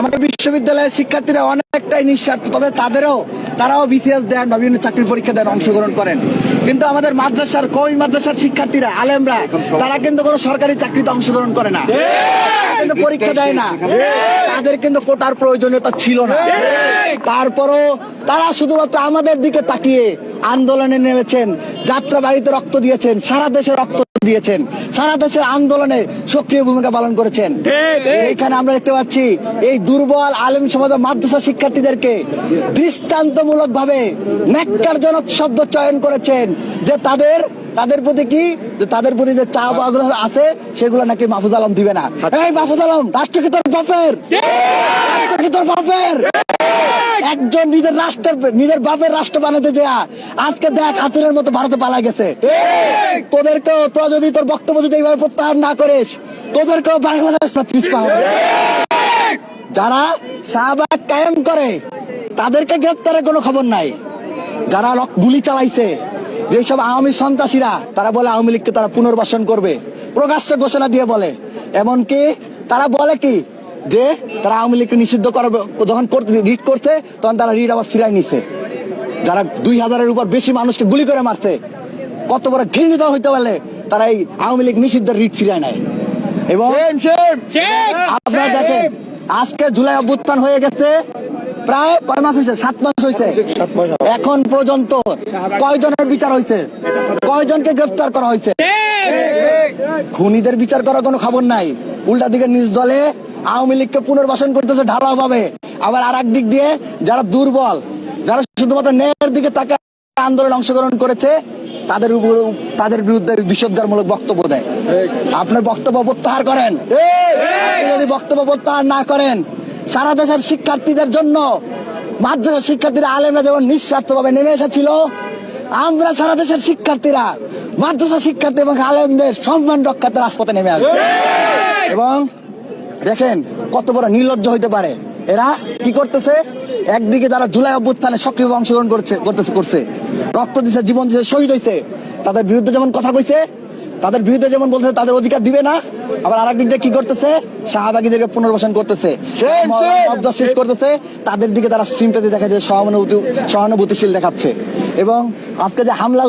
আমাদের বিশ্ববিদ্যালয়ের শিক্ষার্থীরা অনেকটাই নিঃস্বার্থ, তবে তারাও বিসিএস দেন, বিভিন্ন চাকরির পরীক্ষা দেন, অংশগ্রহণ করেন। কিন্তু আমাদের মাদ্রাসার কওমি মাদ্রাসার শিক্ষার্থীরা, আলেমরা, তারা কিন্তু কোনো সরকারি চাকরিতে অংশগ্রহণ করে না, কিন্তু পরীক্ষা দেয় না, তাদের কিন্তু কোটার প্রয়োজনীয়তা ছিল না। তারপরও তারা শুধুমাত্র আমাদের দিকে তাকিয়ে আন্দোলনে নেমেছেন, যাত্রা বাড়িতে রক্ত দিয়েছেন, সারা দেশে রক্ত দিয়েছেন, সারা দেশের আন্দোলনে সক্রিয় ভূমিকা পালন করেছেন। এইখানে আমরা দেখতে পাচ্ছি এই দুর্বল আলেম সমাজ মাদ্রাসা শিক্ষার্থীদেরকে দৃষ্টান্তমূলক ভাবে ন্যাক্কারজনক শব্দ চয়ন করেছেন যে তাদের প্রতি কি, তাদের প্রতি যে চাপ আগ্রহ আছে সেগুলো নাকি মাহফুজ আলম দিবে না। এই মাহফুজ আলম, রাষ্ট্র কি তোর বাপের? রাষ্ট্র কি তোর বাপের? একজন নিজের বাপের রাষ্ট্র বানাতে যা আজকে দেখ হাতুড়ের মতো ভারতে পালা গেছে। তোদেরকেও, তোরা যদি তোর বক্তব্য যদি এইভাবে প্রত্যাহার না করিস, তোদেরকেও বাংলাদেশ পিছপা হবে। যারা শাহবাগ কায়েম করে তাদেরকে গ্রেপ্তারের কোনো খবর নাই। যারা গুলি চালাইছে, যেসব আওয়ামী সন্ত্রাসীরা, তারা বলে আওয়ামী লীগকে তারা পুনর্বাসন করবে, প্রকাশ্য ঘোষণা দিয়ে বলে। এমনকি তারা বলে কি যে তারা আওয়ামী লীগকে নিষিদ্ধ করবে, যখন রিট করছে তখন তারা রিট আবার ফিরাই নিছে। যারা 2000-এর উপর বেশি মানুষকে গুলি করে মারছে, কত বড় ঘৃণিত হইতে পারলে তারা এই আওয়ামী লীগ নিষিদ্ধের রিট ফিরায় নেয়। এবং আপনারা দেখেন আজকে জুলাই অভ্যুত্থান হয়ে গেছে প্রায় কয় মাস হয়েছে? 7 মাস হয়েছে। এখন পর্যন্ত কয়জনের বিচার হয়েছে? কয়জনকে গ্রেফতার করা হয়েছে? খুনিদের বিচার করার কোনো খবর নাই। উল্টা দিকে নিজ দলে আওয়ামী লীগকে পুনর্বাসন করতেছে ঢালাও ভাবে। আবার আর এক দিক দিয়ে যারা দুর্বল, যারা শুধুমাত্র ন্যায়ের দিকে তাকে আন্দোলনে অংশগ্রহণ করেছে, তাদের বিরুদ্ধে বিষোদ্গারমূলক বক্তব্য দেয়। আপনার বক্তব্য প্রত্যাহার করেন। যদি বক্তব্য প্রত্যাহার না করেন, সারা দেশের শিক্ষার্থীদের জন্য মাদ্রাসা শিক্ষার্থীরা, আলেমরা যেমন নিঃস্বার্থভাবে নেমে এসেছিল, আমরা সারা দেশের শিক্ষার্থীরা, মাদ্রাসা শিক্ষার্থী এবং আলেমদের সম্মান রক্ষার্থে রাজপথে নেমে আসবে। এবং দেখেন কত বড় নির্লজ্জ হইতে পারে এরা। কি করতেছে? একদিকে যারা জুলাই অভ্যুত্থানে সক্রিয়ভাবে অংশগ্রহণ করছে, রক্ত দিচ্ছে, জীবন দিচ্ছে, শহীদ হয়েছে, তাদের বিরুদ্ধে যেমন কথা কইছে, তাদের বিরুদ্ধে যেমন বলতেছে তাদের অধিকার দিবে না, আবার আর একদিক দিয়ে কি করতেছে? শাহবাগীদেরকে পুনর্বাসন করতেছে, করতেছে, তাদের দিকে তারা সিম্পাথি দেখাচ্ছে, সহানুভূতিশীল দেখাচ্ছে। এবং আজকে যে হামলা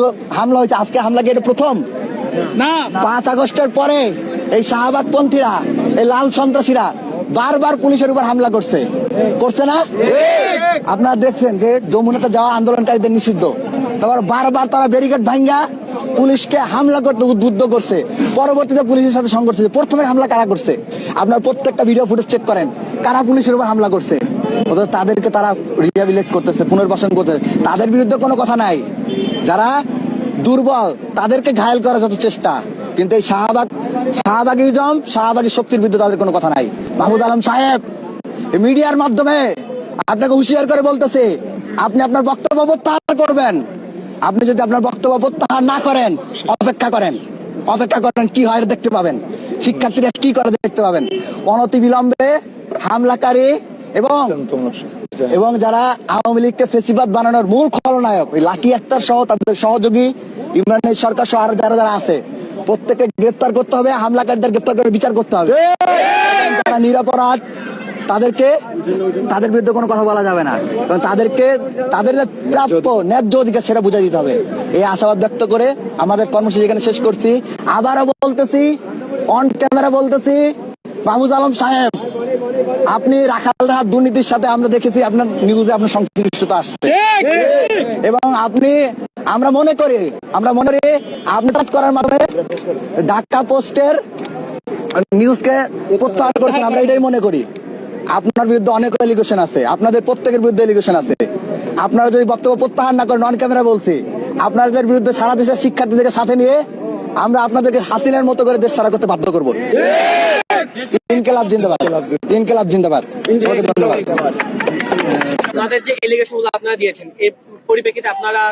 হয়েছে, আজকে হামলা কি এটা প্রথম না? 5 আগস্টের পরে এই শাহবাগপন্থীরা, এই লাল সন্ত্রাসীরা বারবার পুলিশের উপর হামলা করছে না? আপনারা দেখছেন যে যমুনাতে যাওয়া আন্দোলনকারীদের নিষিদ্ধ, তারপর বারবার তারা ব্যারিকেড ভাঙ্গা পুলিশকে হামলা করতে উদ্বুদ্ধ করছে, পরবর্তীতে পুলিশের সাথে সংঘর্ষ হয়েছে। প্রথমে হামলা কারা করছে? আপনার প্রত্যেকটা ভিডিও ফুটেজ চেক করেন, কারা পুলিশের উপর হামলা করছে। তাদেরকে তারা রিহ্যাবিলিট করতেছে, পুনর্বাসন করতেছে, তাদের বিরুদ্ধে কোনো কথা নাই। যারা দুর্বল তাদেরকে ঘায়েল করার যত চেষ্টা, কিন্তু এই শাহবাগী শক্তির বিরুদ্ধে তাদের কোনো কথা নাই। মাহমুদ আলম সাহেব মিডিয়ার মাধ্যমে আপনাকে হুঁশিয়ার করে বলতেছে, আপনি আপনার বক্তব্য প্রত্যাহার করবেন। আপনি যদি আপনার বক্তব্য প্রত্যাহার না করেন, অপেক্ষা করেন কি হয় দেখতে পাবেন। শিক্ষার্থীরা কি করে দেখতে পাবেন। অনতিবিলম্বে হামলাকারী এবং যারা আওয়ামী লীগকে ফেসিবাদ বানানোর মূল খলনায়ক, ওই লাকি আক্তার সহ তাদের সহযোগী ইমরান সরকার সহ আর যারা আছে, প্রত্যেককে গ্রেপ্তার করতে হবে, হামলাকারীদের গ্রেপ্তার করে বিচার করতে হবে। যারা নিরপরাধ তাদের বিরুদ্ধে কোনো কথা বলা যাবে না, কারণ তাদের প্রাপ্য ন্যায্য অধিকার সেটা বুঝাই দিতে হবে। এই আশাবাদ ব্যক্ত করে আমাদের কর্মসূচি এখানে শেষ করছি। আবারও বলতেছি, অন ক্যামেরা বলতেছি, মাহমুদ আলম সাহেব, আপনি রাখালরাহাট দুর্নীতির সাথে আমরা দেখেছি আপনার নিউজে আপনার সংশ্লিষ্টতা আসছে, এবং আমরা মনে করি আপনি কাজ করার মাধ্যমে ঢাকা পোস্টের নিউজকে প্রত্যাহার করছেন। আমরা এটাই মনে করি। আপনার বিরুদ্ধে অনেক এলিগেশন আছে, আপনাদের প্রত্যেকের বিরুদ্ধে এলিগেশন আছে। আপনারা যদি বক্তব্য প্রত্যাহার না করেন, অন ক্যামেরা বলছি, আপনাদের বিরুদ্ধে সারা দেশের শিক্ষার্থীদেরকে সাথে নিয়ে আমরা আপনাদেরকে হাসিনার মতো করে দেশ ছাড়া করতে বাধ্য করবো। ইনকিলাব জিন্দাবাদ, ইনকিলাব জিন্দাবাদ। ধন্যবাদ। আপনাদের যে এলিগেশন আপনারা দিয়েছেন, এর পরিপ্রেক্ষিতে আপনারা